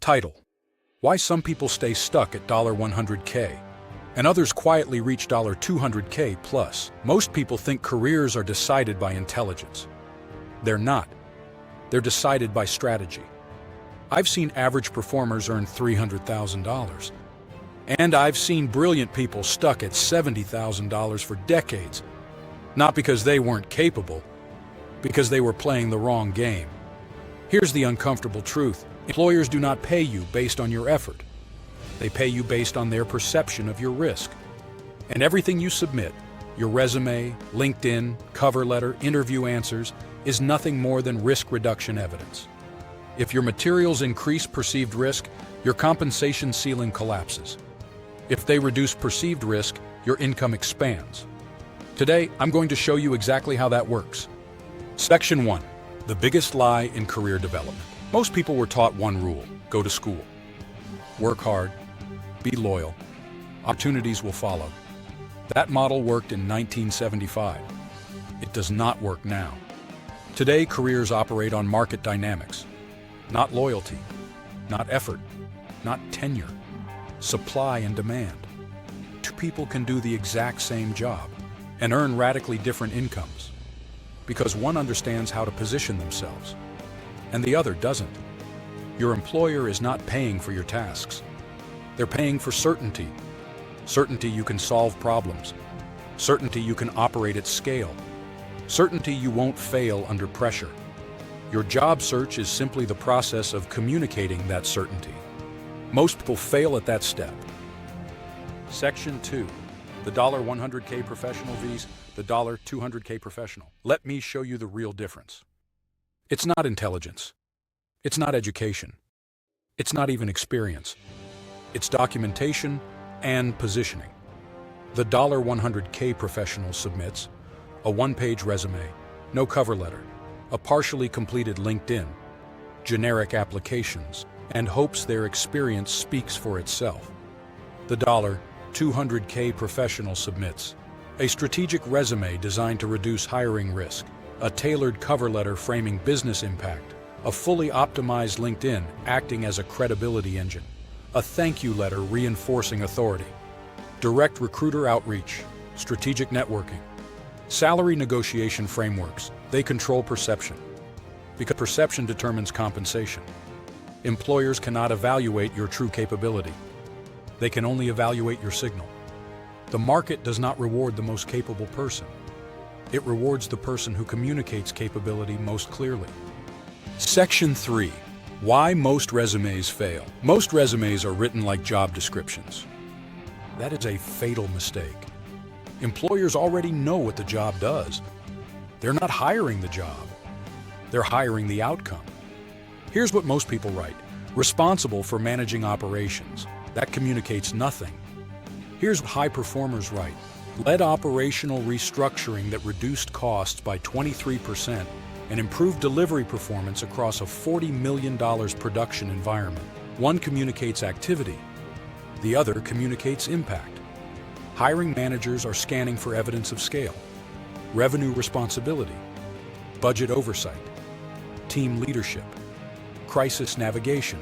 Title: Why Some People Stay Stuck at $100K and Others Quietly Reach $200K plus. Most people think careers are decided by intelligence. They're not. They're decided by strategy. I've seen average performers earn $300,000. And I've seen brilliant people stuck at $70,000 for decades. Not because they weren't capable, because they were playing the wrong game. Here's the uncomfortable truth. Employers do not pay you based on your effort. They pay you based on their perception of your risk. And everything you submit, your resume, LinkedIn, cover letter, interview answers, is nothing more than risk reduction evidence. If your materials increase perceived risk, your compensation ceiling collapses. If they reduce perceived risk, your income expands. Today, I'm going to show you exactly how that works. Section 1. The biggest lie in career development. Most people were taught one rule: go to school. Work hard, be loyal, opportunities will follow. That model worked in 1975. It does not work now. Today, careers operate on market dynamics, not loyalty, not effort, not tenure, supply and demand. Two people can do the exact same job and earn radically different incomes because one understands how to position themselves and the other doesn't. Your employer is not paying for your tasks. They're paying for certainty. Certainty you can solve problems. Certainty you can operate at scale. Certainty you won't fail under pressure. Your job search is simply the process of communicating that certainty. Most people fail at that step. Section 2. The $100K professional vs. the $200K professional. Let me show you the real difference. It's not intelligence. It's not education. It's not even experience. It's documentation and positioning. The $100K professional submits a one-page resume, no cover letter, a partially completed LinkedIn, generic applications, and hopes their experience speaks for itself. The $200K professional submits a strategic resume designed to reduce hiring risk, a tailored cover letter framing business impact, a fully optimized LinkedIn acting as a credibility engine, a thank you letter reinforcing authority, direct recruiter outreach, strategic networking, salary negotiation frameworks. They control perception, because perception determines compensation. Employers cannot evaluate your true capability. They can only evaluate your signal. The market does not reward the most capable person. It rewards the person who communicates capability most clearly. Section 3. Why most resumes fail. Most resumes are written like job descriptions. That is a fatal mistake. Employers already know what the job does. They're not hiring the job. They're hiring the outcome. Here's what most people write: responsible for managing operations. That communicates nothing. Here's what high performers write: led operational restructuring that reduced costs by 23% and improved delivery performance across a $40 million production environment. One communicates activity, the other communicates impact. Hiring managers are scanning for evidence of scale, revenue responsibility, budget oversight, team leadership, crisis navigation,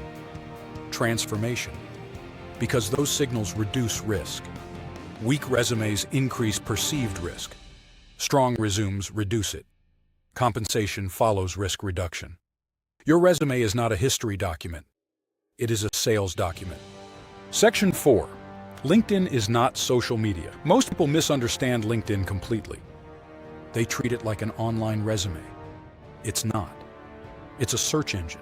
transformation, because those signals reduce risk. Weak resumes increase perceived risk. Strong resumes reduce it. Compensation follows risk reduction. Your resume is not a history document. It is a sales document. Section 4. LinkedIn is not social media. Most people misunderstand LinkedIn completely. They treat it like an online resume. It's not. It's a search engine.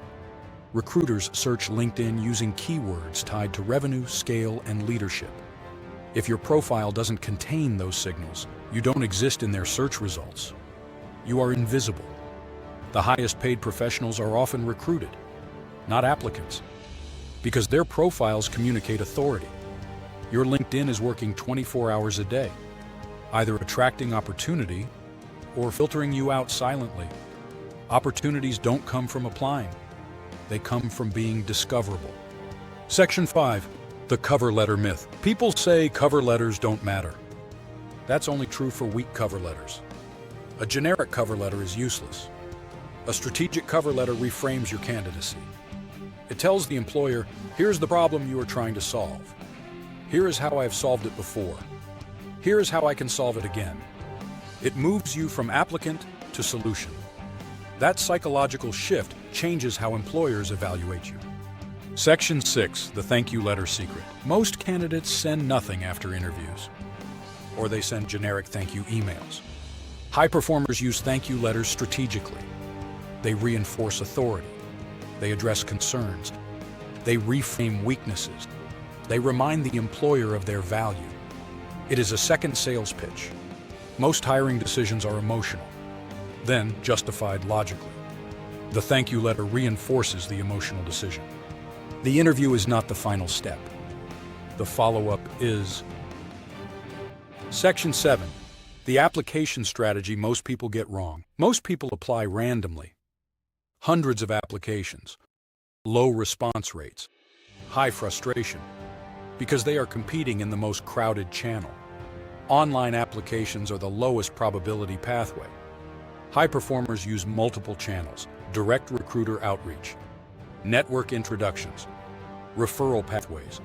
Recruiters search LinkedIn using keywords tied to revenue, scale, and leadership. If your profile doesn't contain those signals, you don't exist in their search results. You are invisible. The highest paid professionals are often recruited, not applicants, because their profiles communicate authority. Your LinkedIn is working 24 hours a day, either attracting opportunity or filtering you out silently. Opportunities don't come from applying. They come from being discoverable. Section 5. The cover letter myth. People say cover letters don't matter. That's only true for weak cover letters. A generic cover letter is useless. A strategic cover letter reframes your candidacy. It tells the employer, here's the problem you are trying to solve. Here is how I have solved it before. Here is how I can solve it again. It moves you from applicant to solution. That psychological shift changes how employers evaluate you. Section 6, the thank you letter secret. Most candidates send nothing after interviews, or they send generic thank you emails. High performers use thank you letters strategically. They reinforce authority. They address concerns. They reframe weaknesses. They remind the employer of their value. It is a second sales pitch. Most hiring decisions are emotional, then justified logically. The thank you letter reinforces the emotional decision. The interview is not the final step. The follow-up is. Section 7. The application strategy most people get wrong. Most people apply randomly. Hundreds of applications. Low response rates. High frustration. Because they are competing in the most crowded channel. Online applications are the lowest probability pathway. High performers use multiple channels: direct recruiter outreach, network introductions, referral pathways,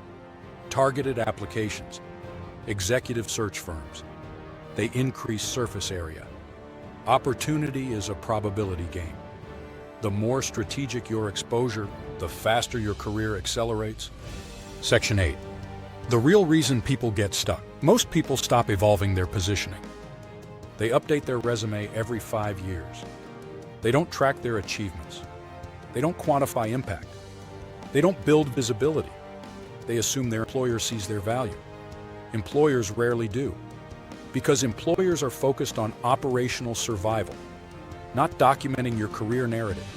targeted applications, executive search firms. They increase surface area. Opportunity is a probability game. The more strategic your exposure, the faster your career accelerates. Section 8. The real reason people get stuck. Most people stop evolving their positioning. They update their resume every 5 years. They don't track their achievements. They don't quantify impact. They don't build visibility. They assume their employer sees their value. Employers rarely do, because employers are focused on operational survival, not documenting your career narrative.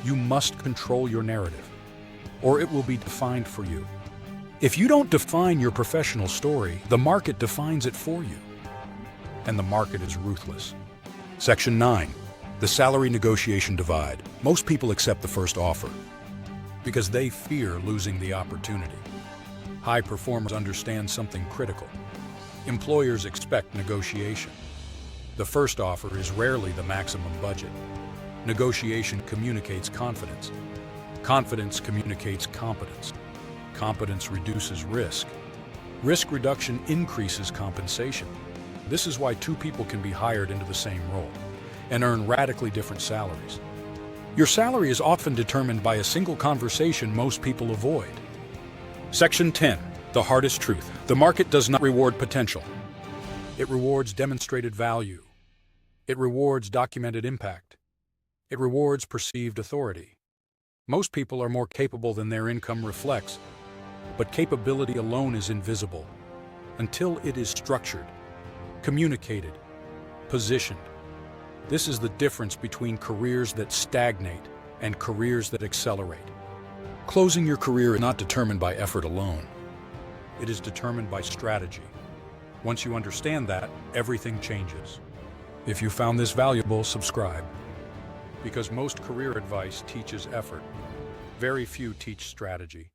You must control your narrative, or it will be defined for you. If you don't define your professional story, the market defines it for you. And the market is ruthless. Section 9. The salary negotiation divide. Most people accept the first offer because they fear losing the opportunity. High performers understand something critical. Employers expect negotiation. The first offer is rarely the maximum budget. Negotiation communicates confidence. Confidence communicates competence. Competence reduces risk. Risk reduction increases compensation. This is why two people can be hired into the same role and earn radically different salaries. Your salary is often determined by a single conversation most people avoid. Section 10. The hardest truth. The market does not reward potential. It rewards demonstrated value. It rewards documented impact. It rewards perceived authority. Most people are more capable than their income reflects, but capability alone is invisible until it is structured, communicated, positioned. This is the difference between careers that stagnate and careers that accelerate. Closing your career is not determined by effort alone. It is determined by strategy. Once you understand that, everything changes. If you found this valuable, subscribe. Because most career advice teaches effort. Very few teach strategy.